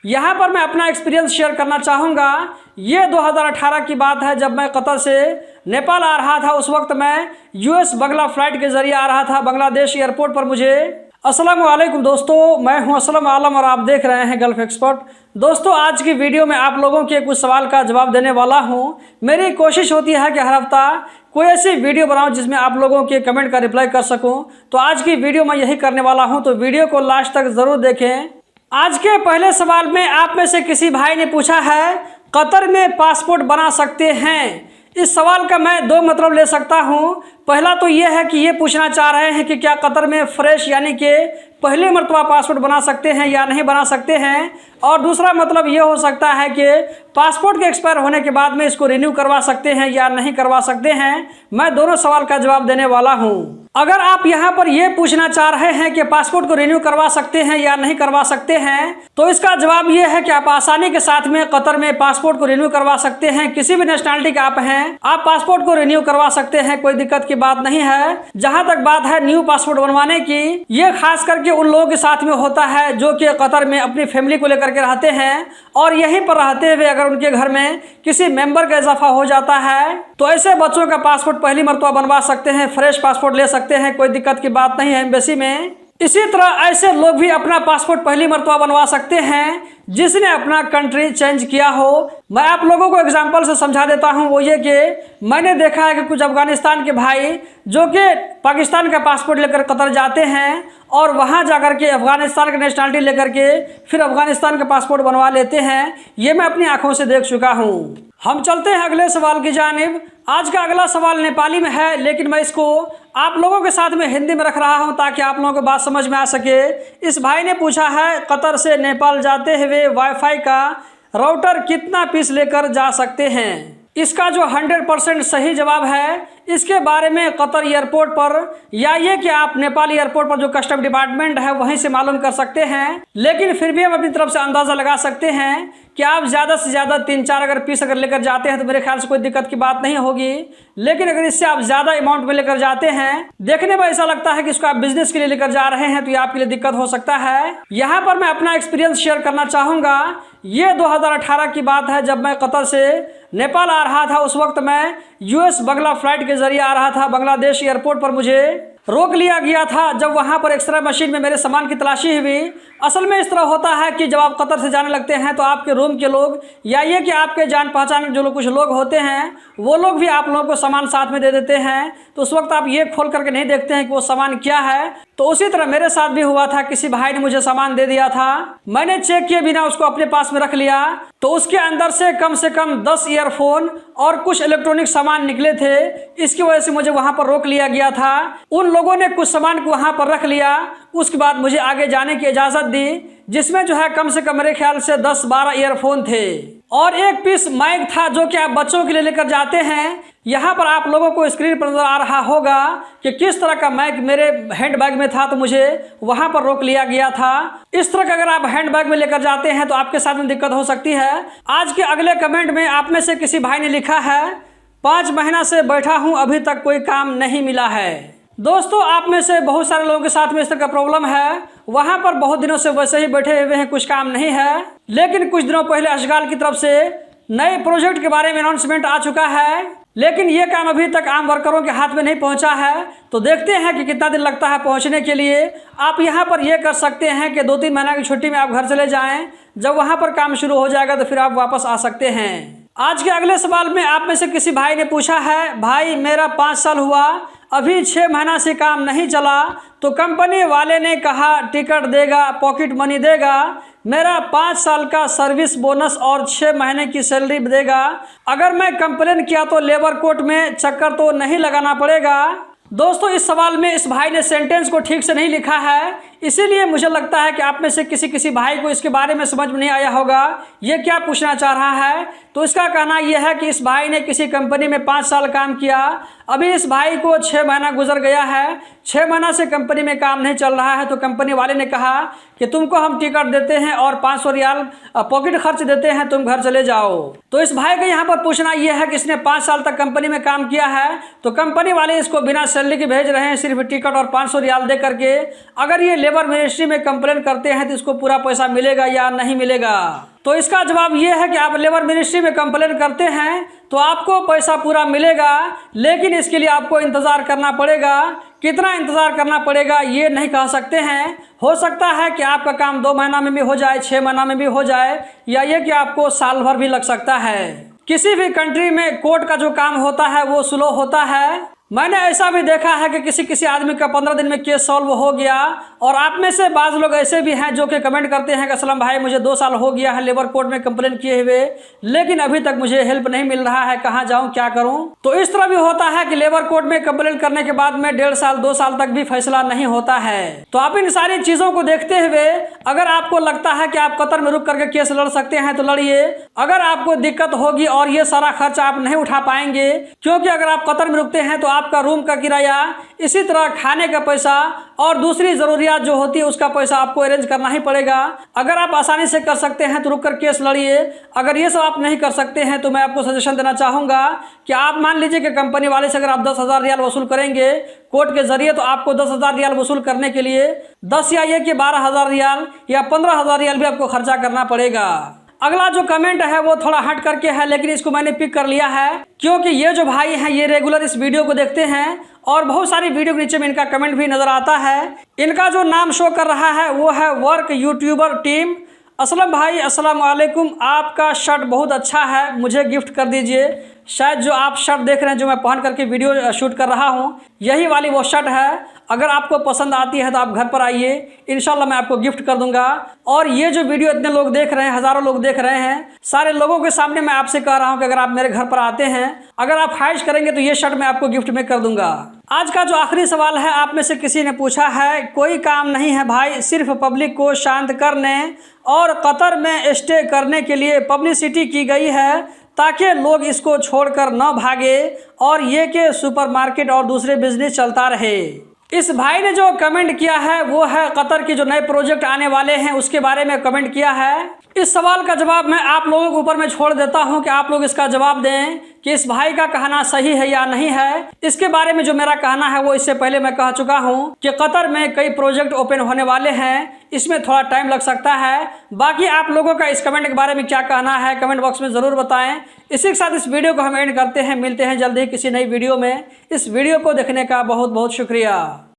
यहाँ पर मैं अपना एक्सपीरियंस शेयर करना चाहूँगा। ये 2018 की बात है, जब मैं कतर से नेपाल आ रहा था। उस वक्त मैं यूएस बंगला फ्लाइट के जरिए आ रहा था बांग्लादेश एयरपोर्ट पर। मुझे अस्सलाम वालेकुम दोस्तों, मैं हूं असलम आलम और आप देख रहे हैं गल्फ एक्सपर्ट। दोस्तों, आज की वीडियो में आप लोगों के कुछ सवाल का जवाब देने वाला हूं। मेरी कोशिश होती है कि हर हफ्ता कोई ऐसी वीडियो बनाऊं जिसमें आप लोगों के कमेंट का रिप्लाई कर सकूं। तो आज की वीडियो मैं यही करने वाला हूं, तो वीडियो को लास्ट तक ज़रूर देखें। आज के पहले सवाल में आप में से किसी भाई ने पूछा है, कतर में पासपोर्ट बना सकते हैं? इस सवाल का मैं दो मतलब ले सकता हूं। पहला तो ये है कि ये पूछना चाह रहे हैं कि क्या कतर में फ्रेश यानी कि पहली मरतबा पासपोर्ट बना सकते हैं या नहीं बना सकते हैं। और दूसरा मतलब ये हो सकता है कि पासपोर्ट के एक्सपायर होने के बाद में इसको रिन्यू करवा सकते हैं या नहीं करवा सकते हैं। मैं दोनों सवाल का जवाब देने वाला हूँ। अगर आप यहाँ पर यह पूछना चाह रहे हैं कि पासपोर्ट को रिन्यू करवा सकते हैं या नहीं करवा सकते हैं, तो इसका जवाब यह है कि आप आसानी के साथ में कतर में पासपोर्ट को रिन्यू करवा सकते हैं। किसी भी नेशनलिटी के आप हैं, आप पासपोर्ट को रिन्यू करवा सकते हैं, कोई दिक्कत की बात नहीं है। जहां तक बात है न्यू पासपोर्ट बनवाने की, ये खास करके उन लोगों के साथ में होता है जो कि कतर में अपनी फैमिली को लेकर के रहते हैं और यहीं पर रहते हुए अगर उनके घर में किसी मेंबर का इजाफा हो जाता है, तो ऐसे बच्चों का पासपोर्ट पहली मरतबा बनवा सकते हैं, फ्रेश पासपोर्ट ले सकते हैं, कोई दिक्कत की बात नहीं है एम्बेसी में। इसी तरह ऐसे लोग भी अपना पासपोर्ट पहली मरतबा बनवा सकते हैं जिसने अपना कंट्री चेंज किया हो। मैं आप लोगों को एग्जांपल से समझा देता हूं। वो ये कि मैंने देखा है कि कुछ अफगानिस्तान के भाई जो कि पाकिस्तान का पासपोर्ट लेकर कतर जाते हैं और वहां जाकर के अफगानिस्तान की नेशनलिटी लेकर के फिर अफगानिस्तान का पासपोर्ट बनवा लेते हैं। ये मैं अपनी आंखों से देख चुका हूँ। हम चलते हैं अगले सवाल की जानिब। आज का अगला सवाल नेपाली में है, लेकिन मैं इसको आप लोगों के साथ में हिंदी में रख रहा हूं ताकि आप लोगों को बात समझ में आ सके। इस भाई ने पूछा है, कतर से नेपाल जाते हुए वाईफाई का राउटर कितना पीस लेकर जा सकते हैं? इसका जो 100% सही जवाब है, इसके बारे में कतर एयरपोर्ट पर या ये कि आप नेपाल एयरपोर्ट पर जो कस्टम डिपार्टमेंट है वहीं से मालूम कर सकते हैं। लेकिन फिर भी हम अपनी तरफ से अंदाजा लगा सकते हैं कि आप ज़्यादा से ज़्यादा 3-4 अगर पीस अगर लेकर जाते हैं तो मेरे ख्याल से कोई दिक्कत की बात नहीं होगी। लेकिन अगर इससे आप ज़्यादा अमाउंट में लेकर जाते हैं, देखने में ऐसा लगता है कि इसको आप बिजनेस के लिए लेकर जा रहे हैं, तो ये आपके लिए दिक्कत हो सकता है। यहाँ पर मैं अपना एक्सपीरियंस शेयर करना चाहूँगा। ये 2018 की बात है, जब मैं कतर से नेपाल आ रहा था। उस वक्त मैं यूएस बंगला फ्लाइट के जरिए आ रहा था। बांग्लादेश एयरपोर्ट पर मुझे रोक लिया गया था जब वहां पर एक्सरे मशीन में मेरे सामान की तलाशी हुई। असल में इस तरह होता है कि जब आप कतर से जाने लगते हैं तो आपके रूम के लोग या ये कि आपके जान पहचान जो लोग कुछ लोग होते हैं, वो लोग भी आप लोगों को सामान साथ में दे देते हैं। तो उस वक्त आप ये खोल करके नहीं देखते हैं कि वो सामान क्या है। तो उसी तरह मेरे साथ भी हुआ था। किसी भाई ने मुझे सामान दे दिया था, मैंने चेक किए बिना उसको अपने पास में रख लिया। तो उसके अंदर से कम 10 ईयरफोन और कुछ इलेक्ट्रॉनिक सामान निकले थे। इसकी वजह से मुझे वहां पर रोक लिया गया था। उन लोगों ने कुछ सामान को वहां पर रख लिया। उसके बाद मुझे आगे जाने की इजाजत दी, जिसमें जो है कम से कम मेरे ख्याल से 10-12 ईयरफोन थे और एक पीस माइक था जो कि आप बच्चों के लिए लेकर जाते हैं। यहाँ पर आप लोगों को स्क्रीन पर नजर आ रहा होगा कि किस तरह का माइक मेरे हैंड बैग में था, तो मुझे वहां पर रोक लिया गया था। इस तरह का अगर आप हैंड बैग में लेकर जाते हैं तो आपके साथ में दिक्कत हो सकती है। आज के अगले कमेंट में आप में से किसी भाई ने लिखा है, 5 महीना से बैठा हूं, अभी तक कोई काम नहीं मिला है। दोस्तों, आप में से बहुत सारे लोगों के साथ में इस तरह का प्रॉब्लम है। वहां पर बहुत दिनों से वैसे ही बैठे हुए हैं, कुछ काम नहीं है। लेकिन कुछ दिनों पहले अशगाल की तरफ से नए प्रोजेक्ट के बारे में अनाउंसमेंट आ चुका है, लेकिन ये काम अभी तक आम वर्करों के हाथ में नहीं पहुंचा है। तो देखते हैं कि कितना दिन लगता है पहुंचने के लिए। आप यहां पर यह कर सकते हैं कि 2-3 महीना की छुट्टी में आप घर चले जाएं। जब वहां पर काम शुरू हो जाएगा तो फिर आप वापस आ सकते हैं। आज के अगले सवाल में आप में से किसी भाई ने पूछा है, भाई मेरा 5 साल हुआ, अभी 6 महीना से काम नहीं चला, तो कंपनी वाले ने कहा टिकट देगा, पॉकेट मनी देगा, मेरा 5 साल का सर्विस बोनस और 6 महीने की सैलरी देगा। अगर मैं कंप्लेन किया तो लेबर कोर्ट में चक्कर तो नहीं लगाना पड़ेगा? दोस्तों, इस सवाल में इस भाई ने सेंटेंस को ठीक से नहीं लिखा है, इसीलिए मुझे लगता है कि आप में से किसी भाई को इसके बारे में समझ में नहीं आया होगा ये क्या पूछना चाह रहा है। तो इसका कहना यह है कि इस भाई ने किसी कंपनी में 5 साल काम किया, अभी इस भाई को 6 महीना गुजर गया है, 6 महीना से कंपनी में काम नहीं चल रहा है। तो कंपनी वाले ने कहा कि तुमको हम टिकट देते हैं और 500 रियाल पॉकेट खर्च देते हैं, तुम घर चले जाओ। तो इस भाई का यहाँ पर पूछना यह है कि इसने 5 साल तक कंपनी में काम किया है, तो कंपनी वाले इसको बिना सैलरी के भेज रहे हैं, सिर्फ टिकट और 500 रियाल दे करके। अगर ये लेबर मिनिस्ट्री में कंप्लेन करते हैं तो इसको पूरा पैसा मिलेगा या नहीं मिलेगा? तो इसका जवाब ये है कि आप लेबर मिनिस्ट्री में कंप्लेन करते हैं तो आपको पैसा पूरा मिलेगा, लेकिन इसके लिए आपको इंतज़ार करना पड़ेगा। कितना इंतज़ार करना पड़ेगा ये नहीं कह सकते हैं। हो सकता है कि आपका काम 2 महीना में भी हो जाए, 6 महीना में भी हो जाए, या ये कि आपको साल भर भी लग सकता है। किसी भी कंट्री में कोर्ट का जो काम होता है वो स्लो होता है। मैंने ऐसा भी देखा है कि किसी आदमी का 15 दिन में केस सॉल्व हो गया। और आप में से बाज़ लोग ऐसे भी हैं जो कि कमेंट करते हैं कि असलम भाई मुझे 2 साल हो गया है लेबर कोर्ट में कंप्लेन किए हुए, लेकिन अभी तक मुझे हेल्प नहीं मिल रहा है, कहाँ जाऊँ, क्या करूँ? तो इस तरह भी होता है कि लेबर कोर्ट में कंप्लेन करने के बाद में 1.5 साल 2 साल तक भी फैसला नहीं होता है। तो आप इन सारी चीज़ों को देखते हुए अगर आपको लगता है कि आप कतर में रुक करके केस लड़ सकते हैं तो लड़िए। अगर आपको दिक्कत होगी और ये सारा खर्चा आप नहीं उठा पाएंगे, क्योंकि अगर आप कतर में रुकते हैं तो आपका रूम का किराया, इसी तरह खाने का पैसा और दूसरी ज़रूरियात जो होती है उसका पैसा आपको अरेंज करना ही पड़ेगा। अगर आप आसानी से कर सकते हैं तो रुक कर केस लड़िए। अगर ये सब आप नहीं कर सकते हैं तो मैं आपको सजेशन देना चाहूँगा कि आप मान लीजिए कि कंपनी वाले से अगर आप 10,000 रियाल वसूल करेंगे कोर्ट के जरिए, तो आपको 10,000 रियाल वसूल करने के लिए 10 या ये कि 12,000 रियाल या 15,000 रियाल भी आपको खर्चा करना पड़ेगा। अगला जो कमेंट है वो थोड़ा हट करके है, लेकिन इसको मैंने पिक कर लिया है क्योंकि ये जो भाई हैं ये रेगुलर इस वीडियो को देखते हैं और बहुत सारी वीडियो के नीचे में इनका कमेंट भी नज़र आता है। इनका जो नाम शो कर रहा है वो है वर्क यूट्यूबर टीम। असलम भाई अस्सलाम वालेकुम, आपका शर्ट बहुत अच्छा है, मुझे गिफ्ट कर दीजिए। शायद जो आप शर्ट देख रहे हैं जो मैं पहन करके वीडियो शूट कर रहा हूँ, यही वाली वो शर्ट है। अगर आपको पसंद आती है तो आप घर पर आइए, इंशाल्लाह मैं आपको गिफ्ट कर दूंगा। और ये जो वीडियो इतने लोग देख रहे हैं, हज़ारों लोग देख रहे हैं, सारे लोगों के सामने मैं आपसे कह रहा हूँ कि अगर आप मेरे घर पर आते हैं, अगर आप ख्वाहिश करेंगे तो ये शर्ट मैं आपको गिफ्ट में कर दूंगा। आज का जो आखिरी सवाल है, आप में से किसी ने पूछा है, कोई काम नहीं है भाई, सिर्फ पब्लिक को शांत करने और कतर में स्टे करने के लिए पब्लिसिटी की गई है ताकि लोग इसको छोड़कर न भागे और ये कि सुपरमार्केट और दूसरे बिजनेस चलता रहे। इस भाई ने जो कमेंट किया है वो है कतर के जो नए प्रोजेक्ट आने वाले हैं उसके बारे में कमेंट किया है। इस सवाल का जवाब मैं आप लोगों के ऊपर में छोड़ देता हूं कि आप लोग इसका जवाब दें कि इस भाई का कहना सही है या नहीं है। इसके बारे में जो मेरा कहना है वो इससे पहले मैं कह चुका हूं कि कतर में कई प्रोजेक्ट ओपन होने वाले हैं, इसमें थोड़ा टाइम लग सकता है। बाकी आप लोगों का इस कमेंट के बारे में क्या कहना है कमेंट बॉक्स में ज़रूर बताएं। इसी के साथ इस वीडियो को हम एंड करते हैं, मिलते हैं जल्दी ही किसी नई वीडियो में। इस वीडियो को देखने का बहुत बहुत शुक्रिया।